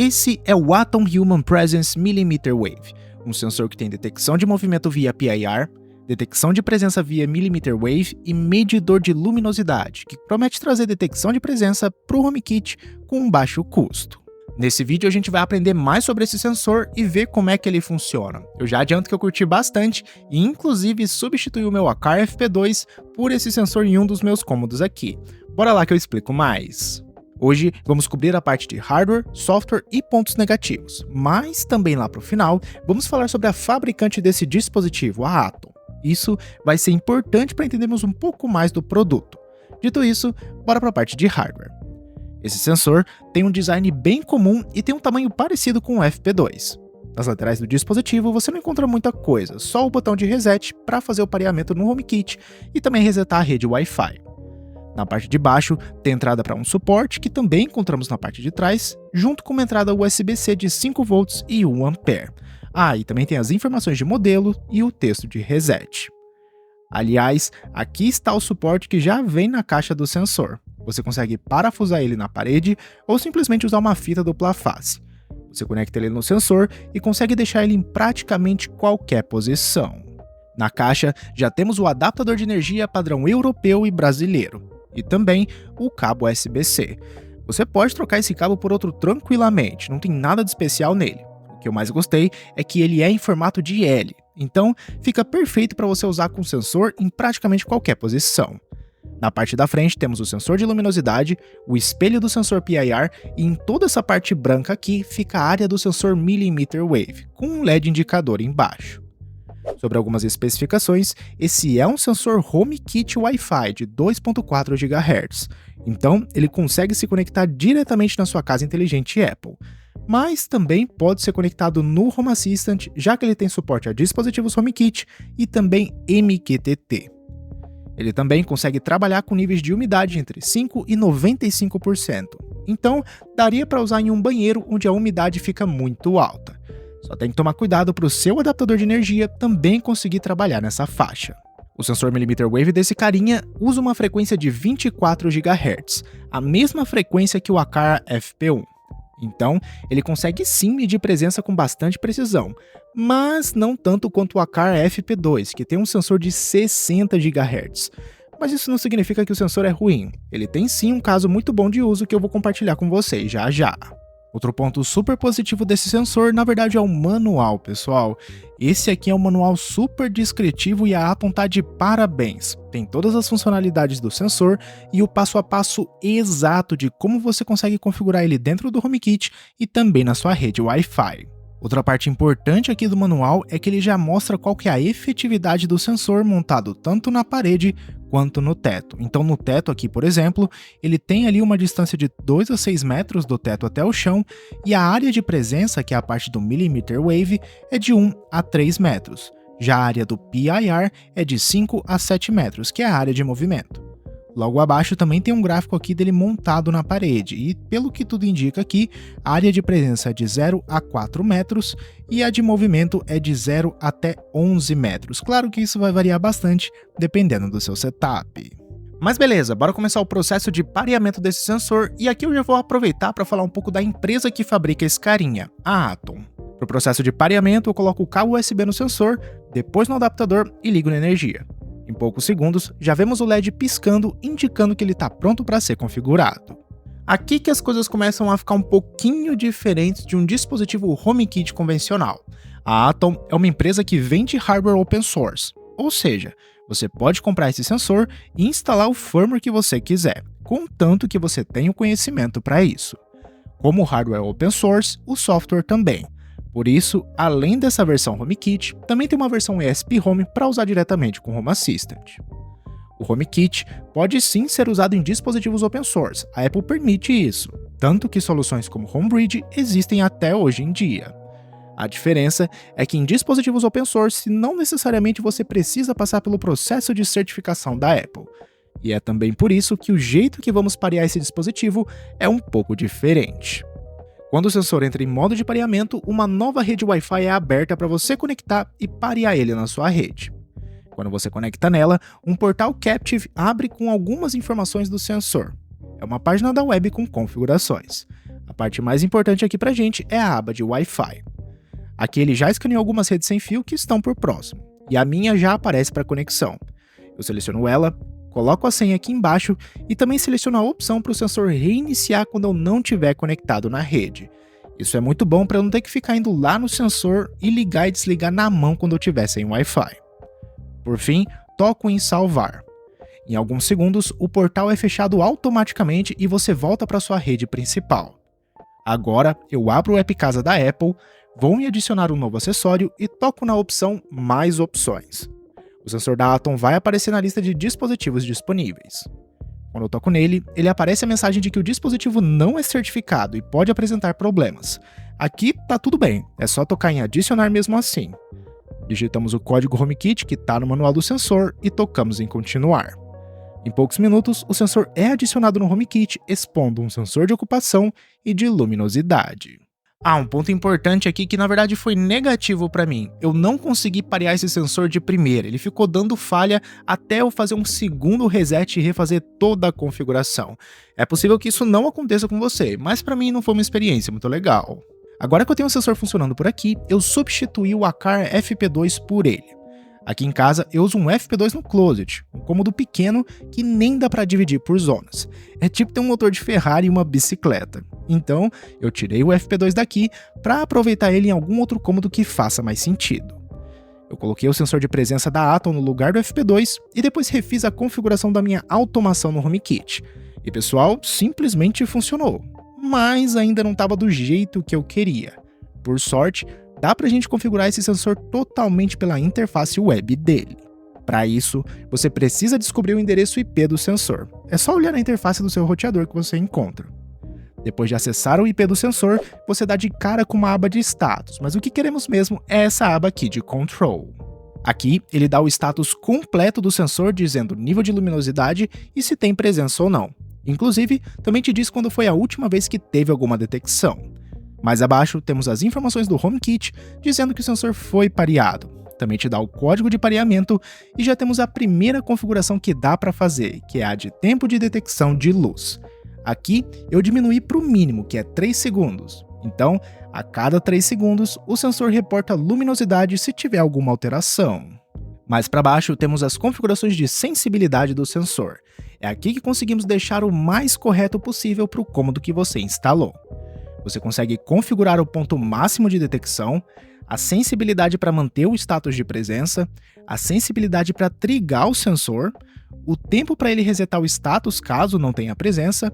Esse é o Atom Human Presence Millimeter Wave, um sensor que tem detecção de movimento via PIR, detecção de presença via Millimeter Wave e medidor de luminosidade, que promete trazer detecção de presença para o HomeKit com um baixo custo. Nesse vídeo a gente vai aprender mais sobre esse sensor e ver como é que ele funciona. Eu já adianto que eu curti bastante e inclusive substituí o meu Acar FP2 por esse sensor em um dos meus cômodos aqui. Bora lá que eu explico mais. Hoje vamos cobrir a parte de hardware, software e pontos negativos, mas também lá para o final vamos falar sobre a fabricante desse dispositivo, a Atom. Isso vai ser importante para entendermos um pouco mais do produto. Dito isso, bora para a parte de hardware. Esse sensor tem um design bem comum e tem um tamanho parecido com o FP2. Nas laterais do dispositivo você não encontra muita coisa, só o botão de reset para fazer o pareamento no HomeKit e também resetar a rede Wi-Fi. Na parte de baixo tem entrada para um suporte, que também encontramos na parte de trás, junto com uma entrada USB-C de 5V e 1A. E também tem as informações de modelo e o texto de reset. Aliás, aqui está o suporte que já vem na caixa do sensor. Você consegue parafusar ele na parede ou simplesmente usar uma fita dupla face. Você conecta ele no sensor e consegue deixar ele em praticamente qualquer posição. Na caixa já temos o adaptador de energia padrão europeu e brasileiro, e também o cabo USB-C. Você pode trocar esse cabo por outro tranquilamente, não tem nada de especial nele. O que eu mais gostei é que ele é em formato de L, então fica perfeito para você usar com o sensor em praticamente qualquer posição. Na parte da frente temos o sensor de luminosidade, o espelho do sensor PIR e em toda essa parte branca aqui fica a área do sensor Millimeter Wave, com um LED indicador embaixo. Sobre algumas especificações, esse é um sensor HomeKit Wi-Fi de 2.4 GHz, então ele consegue se conectar diretamente na sua casa inteligente Apple, mas também pode ser conectado no Home Assistant, já que ele tem suporte a dispositivos HomeKit e também MQTT. Ele também consegue trabalhar com níveis de umidade entre 5% e 95%, então daria para usar em um banheiro onde a umidade fica muito alta. Só tem que tomar cuidado para o seu adaptador de energia também conseguir trabalhar nessa faixa. O sensor Millimeter Wave desse carinha usa uma frequência de 24 GHz, a mesma frequência que o Acar FP1. Então, ele consegue sim medir presença com bastante precisão, mas não tanto quanto o Acar FP2, que tem um sensor de 60 GHz. Mas isso não significa que o sensor é ruim, ele tem sim um caso muito bom de uso que eu vou compartilhar com vocês já já. Outro ponto super positivo desse sensor, na verdade, é o manual, pessoal. Esse aqui é um manual super descritivo e a Atom tá de parabéns. Tem todas as funcionalidades do sensor e o passo a passo exato de como você consegue configurar ele dentro do HomeKit e também na sua rede Wi-Fi. Outra parte importante aqui do manual é que ele já mostra qual que é a efetividade do sensor montado tanto na parede quanto no teto. Então no teto aqui, por exemplo, ele tem ali uma distância de 2 a 6 metros do teto até o chão e a área de presença, que é a parte do Millimeter Wave, é de 1 a 3 metros. Já a área do PIR é de 5 a 7 metros, que é a área de movimento. Logo abaixo também tem um gráfico aqui dele montado na parede e, pelo que tudo indica aqui, a área de presença é de 0 a 4 metros e a de movimento é de 0 até 11 metros. Claro que isso vai variar bastante dependendo do seu setup. Mas beleza, bora começar o processo de pareamento desse sensor e aqui eu já vou aproveitar para falar um pouco da empresa que fabrica esse carinha, a Atom. Para o processo de pareamento eu coloco o cabo USB no sensor, depois no adaptador e ligo na energia. Em poucos segundos, já vemos o LED piscando, indicando que ele está pronto para ser configurado. Aqui que as coisas começam a ficar um pouquinho diferentes de um dispositivo HomeKit convencional. A Atom é uma empresa que vende hardware open source, ou seja, você pode comprar esse sensor e instalar o firmware que você quiser, contanto que você tenha o conhecimento para isso. Como o hardware é open source, o software também. Por isso, além dessa versão HomeKit, também tem uma versão ESP Home para usar diretamente com o Home Assistant. O HomeKit pode sim ser usado em dispositivos open source, a Apple permite isso, tanto que soluções como Homebridge existem até hoje em dia. A diferença é que em dispositivos open source não necessariamente você precisa passar pelo processo de certificação da Apple, e é também por isso que o jeito que vamos parear esse dispositivo é um pouco diferente. Quando o sensor entra em modo de pareamento, uma nova rede Wi-Fi é aberta para você conectar e parear ele na sua rede. Quando você conecta nela, um portal Captive abre com algumas informações do sensor. É uma página da web com configurações. A parte mais importante aqui pra gente é a aba de Wi-Fi. Aqui ele já escaneou algumas redes sem fio que estão por próximo, e a minha já aparece para conexão. Eu seleciono ela, coloco a senha aqui embaixo e também seleciono a opção para o sensor reiniciar quando eu não estiver conectado na rede. Isso é muito bom para eu não ter que ficar indo lá no sensor e ligar e desligar na mão quando eu estiver sem Wi-Fi. Por fim, toco em salvar. Em alguns segundos, o portal é fechado automaticamente e você volta para sua rede principal. Agora, eu abro o app Casa da Apple, vou em adicionar um novo acessório e toco na opção Mais opções. O sensor da Atom vai aparecer na lista de dispositivos disponíveis. Quando eu toco nele, ele aparece a mensagem de que o dispositivo não é certificado e pode apresentar problemas. Aqui tá tudo bem, é só tocar em adicionar mesmo assim. Digitamos o código HomeKit que está no manual do sensor e tocamos em continuar. Em poucos minutos, o sensor é adicionado no HomeKit, expondo um sensor de ocupação e de luminosidade. Um ponto importante aqui que na verdade foi negativo para mim. Eu não consegui parear esse sensor de primeira, ele ficou dando falha até eu fazer um segundo reset e refazer toda a configuração. É possível que isso não aconteça com você, mas para mim não foi uma experiência muito legal. Agora que eu tenho o sensor funcionando por aqui, eu substituí o Acar FP2 por ele. Aqui em casa eu uso um FP2 no closet, um cômodo pequeno que nem dá para dividir por zonas. É tipo ter um motor de Ferrari e uma bicicleta. Então eu tirei o FP2 daqui para aproveitar ele em algum outro cômodo que faça mais sentido. Eu coloquei o sensor de presença da Atom no lugar do FP2 e depois refiz a configuração da minha automação no HomeKit. E pessoal, simplesmente funcionou. Mas ainda não estava do jeito que eu queria. Por sorte, dá pra gente configurar esse sensor totalmente pela interface web dele. Para isso, você precisa descobrir o endereço IP do sensor. É só olhar na interface do seu roteador que você encontra. Depois de acessar o IP do sensor, você dá de cara com uma aba de status, mas o que queremos mesmo é essa aba aqui de Control. Aqui, ele dá o status completo do sensor, dizendo nível de luminosidade e se tem presença ou não. Inclusive, também te diz quando foi a última vez que teve alguma detecção. Mais abaixo, temos as informações do HomeKit, dizendo que o sensor foi pareado. Também te dá o código de pareamento e já temos a primeira configuração que dá para fazer, que é a de tempo de detecção de luz. Aqui, eu diminuí para o mínimo, que é 3 segundos. Então, a cada 3 segundos, o sensor reporta luminosidade se tiver alguma alteração. Mais para baixo, temos as configurações de sensibilidade do sensor. É aqui que conseguimos deixar o mais correto possível para o cômodo que você instalou. Você consegue configurar o ponto máximo de detecção, a sensibilidade para manter o status de presença, a sensibilidade para trigar o sensor, o tempo para ele resetar o status caso não tenha presença,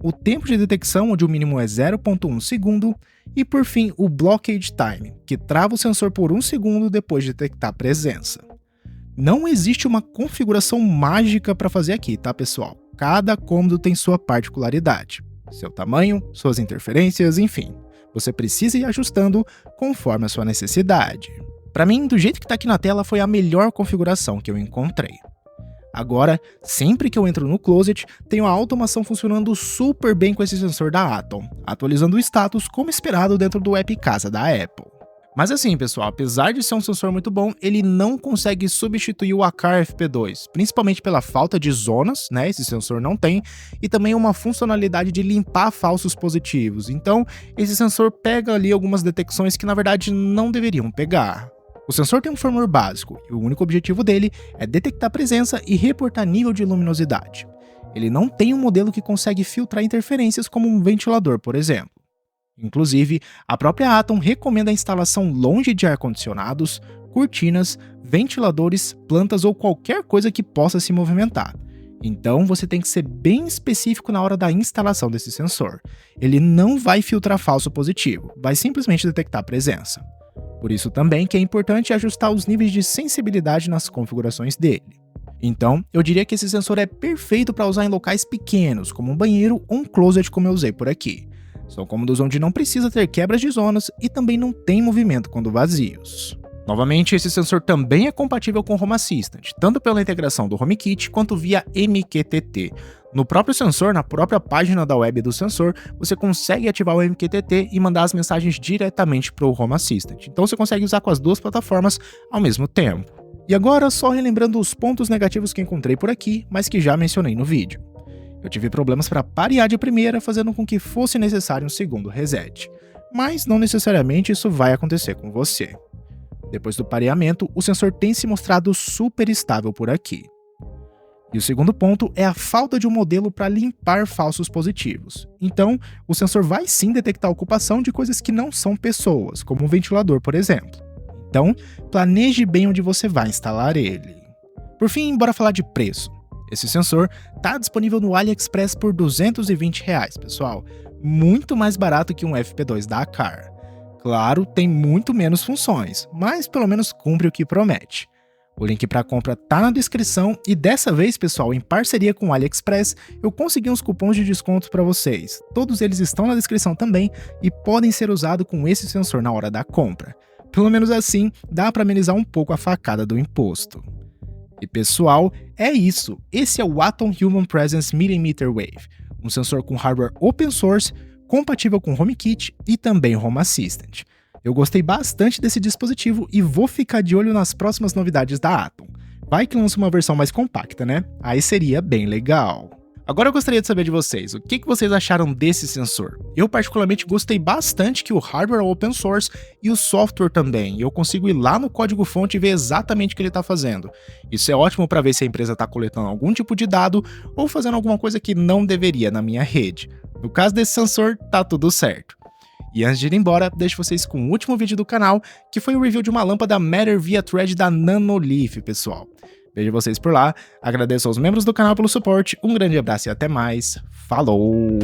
o tempo de detecção, onde o mínimo é 0,1 segundo, e por fim o Blockage Time, que trava o sensor por 1 segundo depois de detectar presença. Não existe uma configuração mágica para fazer aqui, tá pessoal? Cada cômodo tem sua particularidade. Seu tamanho, suas interferências, enfim. Você precisa ir ajustando conforme a sua necessidade. Para mim, do jeito que está aqui na tela, foi a melhor configuração que eu encontrei. Agora, sempre que eu entro no Closet, tenho a automação funcionando super bem com esse sensor da Atom, atualizando o status como esperado dentro do app Casa da Apple. Mas assim, pessoal, apesar de ser um sensor muito bom, ele não consegue substituir o Acar FP2, principalmente pela falta de zonas, né, esse sensor não tem, e também uma funcionalidade de limpar falsos positivos. Então, esse sensor pega ali algumas detecções que na verdade não deveriam pegar. O sensor tem um firmware básico, e o único objetivo dele é detectar presença e reportar nível de luminosidade. Ele não tem um modelo que consegue filtrar interferências como um ventilador, por exemplo. Inclusive, a própria Atom recomenda a instalação longe de ar-condicionados, cortinas, ventiladores, plantas ou qualquer coisa que possa se movimentar. Então, você tem que ser bem específico na hora da instalação desse sensor. Ele não vai filtrar falso positivo, vai simplesmente detectar presença. Por isso também que é importante ajustar os níveis de sensibilidade nas configurações dele. Então, eu diria que esse sensor é perfeito para usar em locais pequenos, como um banheiro ou um closet como eu usei por aqui. São cômodos onde não precisa ter quebras de zonas e também não tem movimento quando vazios. Novamente, esse sensor também é compatível com o Home Assistant, tanto pela integração do HomeKit quanto via MQTT. No próprio sensor, na própria página da web do sensor, você consegue ativar o MQTT e mandar as mensagens diretamente para o Home Assistant. Então você consegue usar com as duas plataformas ao mesmo tempo. E agora, só relembrando os pontos negativos que encontrei por aqui, mas que já mencionei no vídeo. Eu tive problemas para parear de primeira, fazendo com que fosse necessário um segundo reset. Mas não necessariamente isso vai acontecer com você. Depois do pareamento, o sensor tem se mostrado super estável por aqui. E o segundo ponto é a falta de um modelo para limpar falsos positivos. Então, o sensor vai sim detectar a ocupação de coisas que não são pessoas, como um ventilador, por exemplo. Então, planeje bem onde você vai instalar ele. Por fim, bora falar de preço. Esse sensor está disponível no AliExpress por R$220, pessoal. Muito mais barato que um FP2 da Acar. Claro, tem muito menos funções, mas pelo menos cumpre o que promete. O link para compra tá na descrição e dessa vez, pessoal, em parceria com o AliExpress, eu consegui uns cupons de desconto para vocês. Todos eles estão na descrição também e podem ser usados com esse sensor na hora da compra. Pelo menos assim, dá para amenizar um pouco a facada do imposto. E pessoal, é isso. Esse é o Atom Human Presence Millimeter Wave, um sensor com hardware open source, compatível com HomeKit e também Home Assistant. Eu gostei bastante desse dispositivo e vou ficar de olho nas próximas novidades da Atom. Vai que lança uma versão mais compacta, né? Aí seria bem legal. Agora eu gostaria de saber de vocês, o que vocês acharam desse sensor? Eu particularmente gostei bastante que o hardware é open source e o software também, e eu consigo ir lá no código-fonte e ver exatamente o que ele está fazendo. Isso é ótimo para ver se a empresa está coletando algum tipo de dado ou fazendo alguma coisa que não deveria na minha rede. No caso desse sensor, tá tudo certo. E antes de ir embora, deixo vocês com o último vídeo do canal, que foi o review de uma lâmpada Matter via Thread da Nanolith, pessoal. Vejo vocês por lá, agradeço aos membros do canal pelo suporte, um grande abraço e até mais, falou!